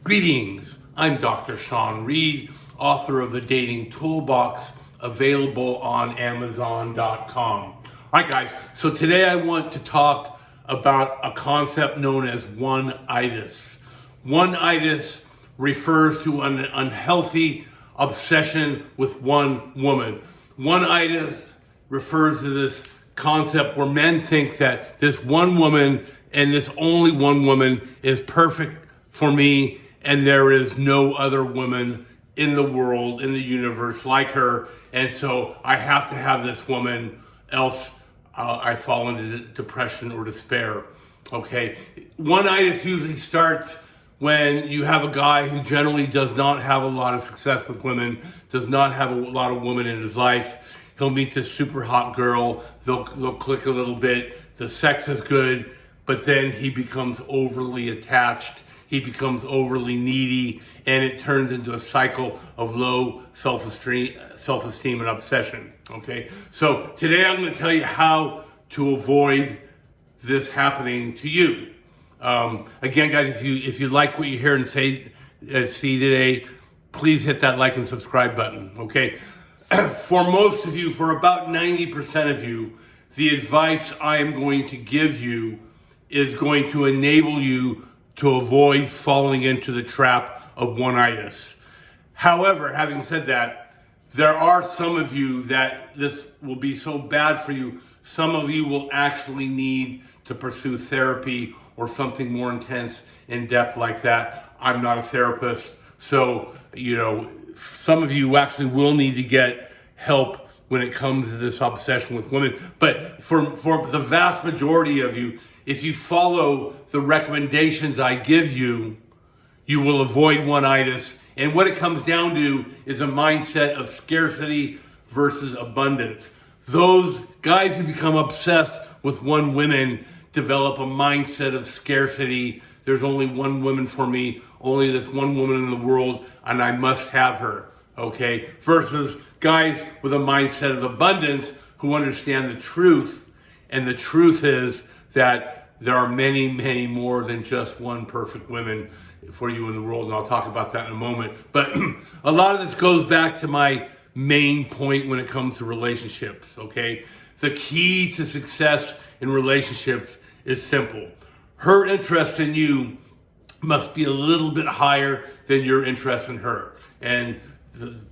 Greetings, I'm Dr. Sean Reed, author of the Dating Toolbox, available on Amazon.com. All right, guys, so today I want to talk about a concept known as Oneitis. Oneitis refers to an unhealthy obsession with one woman. Oneitis refers to this concept where men think that this one woman and this only one woman is perfect for me, and there is no other woman in the world, in the universe like her, and so I have to have this woman, else I fall into depression or despair. Okay, Oneitis usually starts when you have a guy who generally does not have a lot of success with women, does not have a lot of women in his life. He'll meet this super hot girl, they'll click a little bit, the sex is good, but then he becomes overly attached, he becomes overly needy, and it turns into a cycle of low self-esteem and obsession, okay? So today I'm gonna tell you how to avoid this happening to you. Again, guys, if you like what you hear and see today, please hit that like and subscribe button, okay? For most of you, for about 90% of you, the advice I am going to give you is going to enable you to avoid falling into the trap of Oneitis. However, having said that, there are some of you that this will be so bad for you, some of you will actually need to pursue therapy or something more intense, in depth like that. I'm not a therapist, so, some of you actually will need to get help when it comes to this obsession with women. But for the vast majority of you, if you follow the recommendations I give you, you will avoid Oneitis. And what it comes down to is a mindset of scarcity versus abundance. Those guys who become obsessed with one woman develop a mindset of scarcity. There's only one woman for me, only this one woman in the world, and I must have her, okay? Versus guys with a mindset of abundance who understand the truth, and the truth is that there are many, many more than just one perfect woman for you in the world, and I'll talk about that in a moment. But a lot of this goes back to my main point when it comes to relationships, okay? The key to success in relationships is simple. Her interest in you must be a little bit higher than your interest in her. And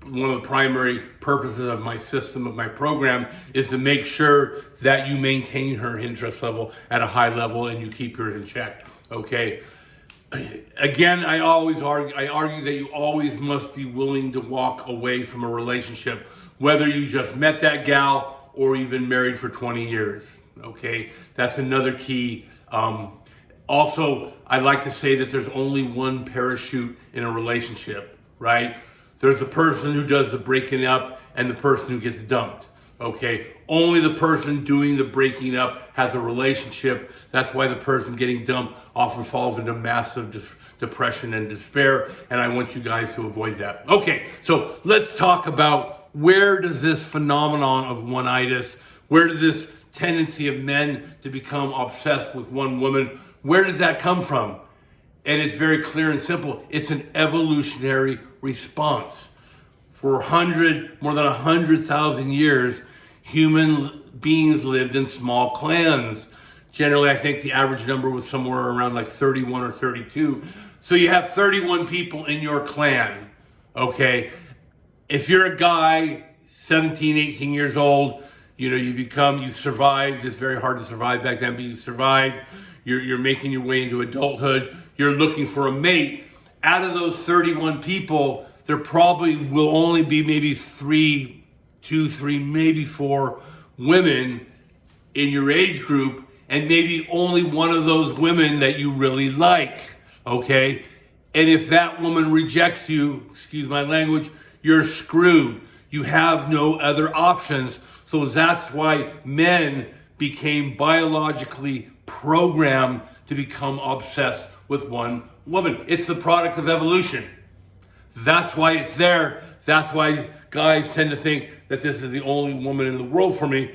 one of the primary purposes of my system, of my program, is to make sure that you maintain her interest level at a high level and you keep yours in check, okay? Again, I argue that you always must be willing to walk away from a relationship, whether you just met that gal or you've been married for 20 years, okay? That's another key. Also, I like to say that there's only one parachute in a relationship, right? There's the person who does the breaking up and the person who gets dumped, okay? Only the person doing the breaking up has a relationship. That's why the person getting dumped often falls into massive depression and despair, and I want you guys to avoid that. Okay, so let's talk about where does this phenomenon of Oneitis, where does this tendency of men to become obsessed with one woman, where does that come from? And it's very clear and simple. It's an evolutionary response. For more than 100,000 years, human beings lived in small clans. Generally, I think the average number was somewhere around like 31 or 32. So you have 31 people in your clan, okay? If you're a guy, 17, 18 years old, you survived. It's very hard to survive back then, but you survived. You're making your way into adulthood. You're looking for a mate. Out of those 31 people, there probably will only be maybe 2, 3, maybe 4 women in your age group, and maybe only one of those women that you really like, okay? And if that woman rejects you, excuse my language, you're screwed. You have no other options. So that's why men became biologically programmed to become obsessed with one woman. It's the product of evolution. That's why it's there. That's why guys tend to think that this is the only woman in the world for me,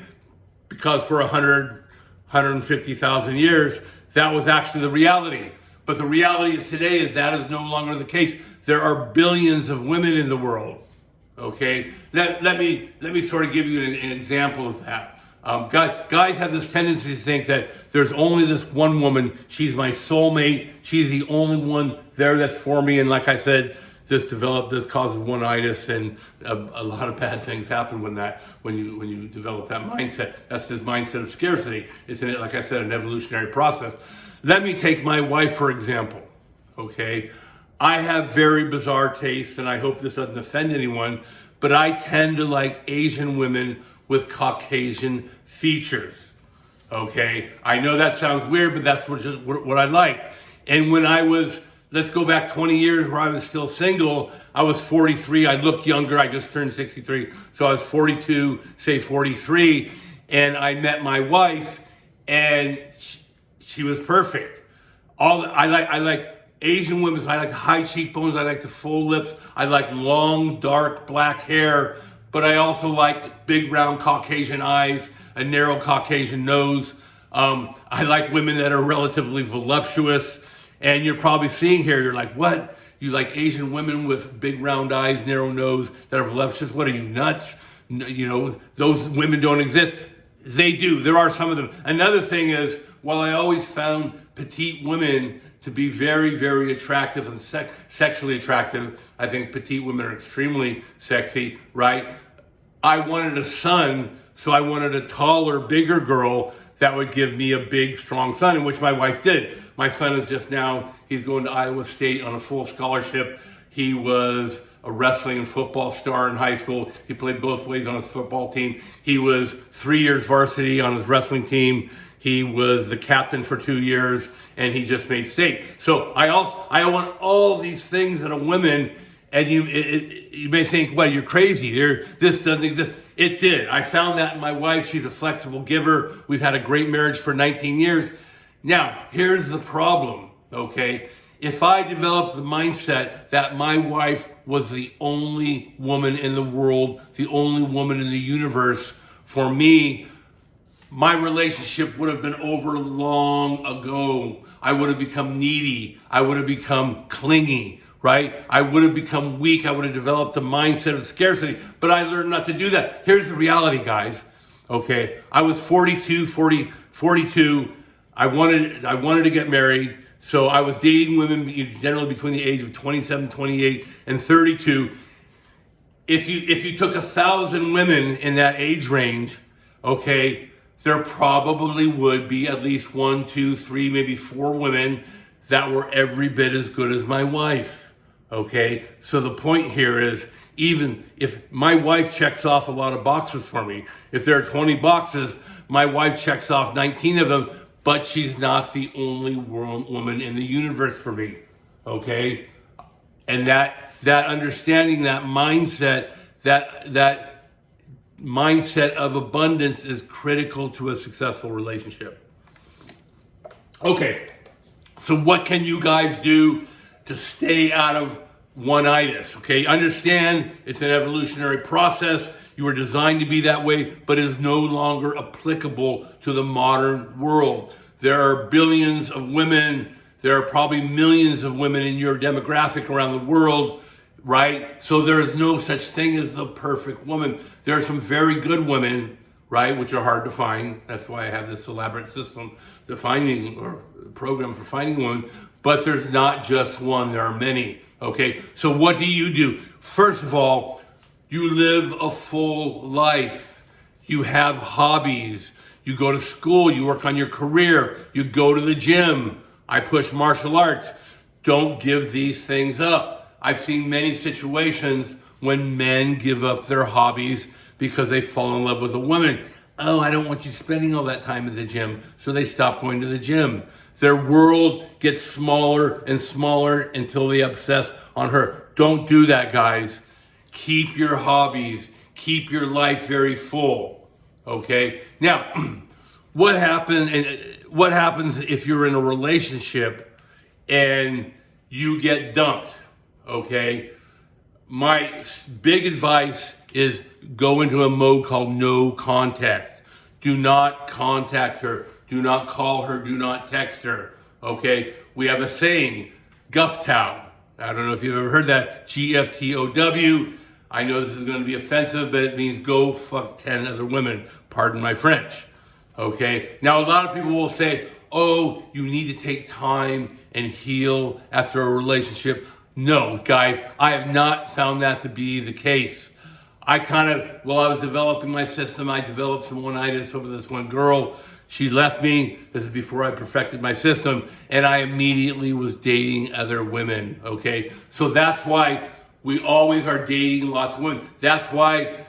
because for 150,000 years, that was actually the reality. But the reality is today is that is no longer the case. There are billions of women in the world. Okay, let me sort of give you an example of that. Guys have this tendency to think that there's only this one woman. She's my soulmate. She's the only one there that's for me. And like I said, this causes Oneitis, and a lot of bad things happen when you develop that mindset. That's this mindset of scarcity. It's like I said, an evolutionary process. Let me take my wife for example. Okay, I have very bizarre tastes, and I hope this doesn't offend anyone, but I tend to like Asian women with Caucasian features. Okay, I know that sounds weird, but that's what I like. And when I was, let's go back 20 years where I was still single, I was 43, I look younger, I just turned 63, so I was 42, say 43, and I met my wife, and she was perfect. I like Asian women, I like the high cheekbones, I like the full lips, I like long, dark, black hair, but I also like big, round Caucasian eyes, a narrow Caucasian nose. I like women that are relatively voluptuous. And you're probably seeing here, you're like, what? You like Asian women with big, round eyes, narrow nose, that are voluptuous? What are you, nuts? You know, those women don't exist. They do. There are some of them. Another thing is, while I always found petite women to be very, very attractive and sexually attractive, I think petite women are extremely sexy, right? I wanted a son, so I wanted a taller, bigger girl that would give me a big, strong son, in which my wife did. My son is just now, he's going to Iowa State on a full scholarship. He was a wrestling and football star in high school. He played both ways on his football team. He was 3 years varsity on his wrestling team. He was the captain for 2 years, and he just made state. So I want all these things in a woman, and you may think, well, you're crazy. This doesn't exist. It did. I found that in my wife. She's a flexible giver. We've had a great marriage for 19 years. Now, here's the problem, okay? If I developed the mindset that my wife was the only woman in the world, the only woman in the universe, for me, my relationship would have been over long ago. I would have become needy. I would have become clingy, right? I would have become weak. I would have developed a mindset of scarcity, but I learned not to do that. Here's the reality, guys, okay? I was 42. I wanted to get married, so I was dating women generally between the age of 27, 28, and 32. If you took 1,000 women in that age range, okay, there probably would be at least 1, 2, 3, maybe 4 women that were every bit as good as my wife, okay? So the point here is, even if my wife checks off a lot of boxes for me, if there are 20 boxes, my wife checks off 19 of them, but she's not the only woman in the universe for me, okay? And that understanding, that mindset, that mindset of abundance is critical to a successful relationship. Okay, so what can you guys do to stay out of Oneitis? Okay, understand it's an evolutionary process. You were designed to be that way, but it is no longer applicable to the modern world. There are billions of women. There are probably millions of women in your demographic around the world, right? So there is no such thing as the perfect woman. There are some very good women, right, which are hard to find. That's why I have this elaborate system to finding, or program for finding women. But there's not just one, there are many, okay? So what do? First of all, you live a full life. You have hobbies. You go to school, you work on your career, you go to the gym. I push martial arts. Don't give these things up. I've seen many situations when men give up their hobbies because they fall in love with a woman. Oh, I don't want you spending all that time at the gym, so they stop going to the gym. Their world gets smaller and smaller until they obsess on her. Don't do that, guys. Keep your hobbies. Keep your life very full. Okay? Now, what happens if you're in a relationship and you get dumped? Okay? My big advice is go into a mode called no contact. Do not contact her. Do not call her. Do not text her. Okay? We have a saying, Guftow. I don't know if you've ever heard that, GFTOW. I know this is going to be offensive, but it means go fuck 10 other women. Pardon my French. Okay? Now, a lot of people will say, oh, you need to take time and heal after a relationship. No, guys, I have not found that to be the case. While I was developing my system, I developed some Oneitis over this one girl. She left me. This is before I perfected my system. And I immediately was dating other women, okay? So that's why we always are dating lots of women. That's why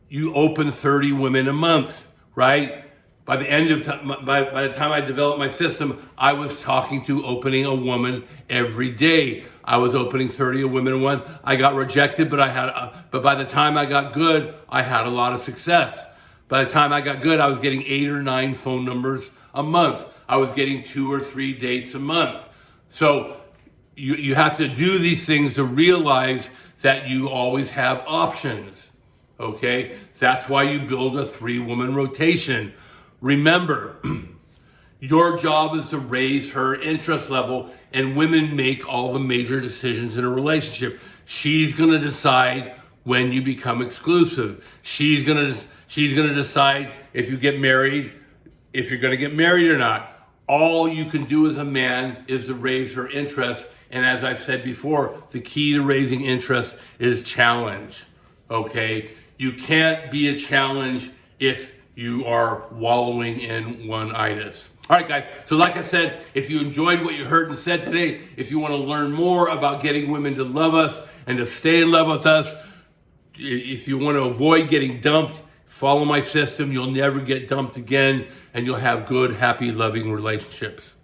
you open 30 women a month, right? By the end of by the time I developed my system, I was opening a woman every day. I was opening 30 women a month. I got rejected, but by the time I got good, I had a lot of success. By the time I got good, I was getting 8 or 9 phone numbers a month. I was getting 2 or 3 dates a month. So you have to do these things to realize that you always have options. Okay? That's why you build a 3-woman rotation. Remember, your job is to raise her interest level, and women make all the major decisions in a relationship. She's going to decide when you become exclusive. She's going to decide if you get married, if you're going to get married or not. All you can do as a man is to raise her interest. And as I've said before, the key to raising interest is challenge. Okay? You can't be a challenge if you are wallowing in Oneitis. All right, guys. So like I said, if you enjoyed what you heard and said today, if you want to learn more about getting women to love us and to stay in love with us, if you want to avoid getting dumped, follow my system. You'll never get dumped again, and you'll have good, happy, loving relationships.